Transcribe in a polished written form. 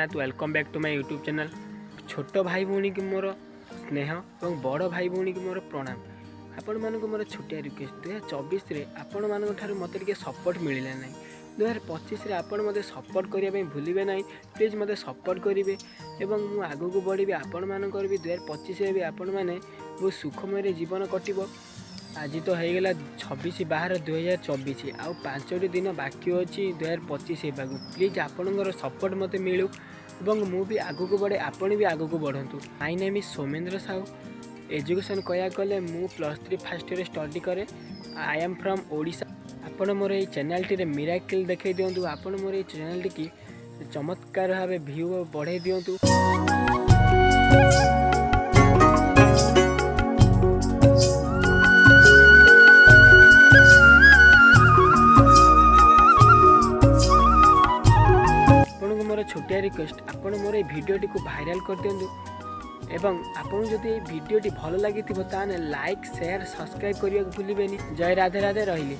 Jagannath. Welcome back to my YouTube channel. छोट भाई भौणी की मोर स्नेह और बड़ भाई भौणी की मोर प्रणाम। आपण मानक मोर छोटिया रिक्वेस्ट 2024 आपण मान मत सपोर्ट मिलला ना 2025 आपण मत सपोर्ट करने भूलिए ना। प्लीज मत सपोर्ट करेंगे और मुझे आग को बढ़ी आपण मानकर भी 2025 भी आपण मैंने बहुत सुखमय जीवन कटो। आज तो हो गला 26/12/2024 आउ 5 दिन बाकी अच्छी 2025 होगा। प्लीज आपणकर सपोर्ट मत मिलू और मु भी आग को बढ़े आपण भी आग को बढ़ु। My name is Somendra Sahu. Education कह गले मु +3 फर्स्ट ईयर स्टडी करे। I am from Odisha. आपण मोर ये चैनल टी मिराकल देखै दियंतु। आपण मोर ये चैनल टी चमत्कार भाव व्यू बढ़े दियंतु। मोर छोटिया रिक्वेस्ट आपण मोर ये भिडियोटी को भाइराल कर दियंतु एवं आपन जदि ये भिडियोटी भल लगी लाइक शेयर सब्सक्राइब करने को भूलिए। जय राधे राधे रही।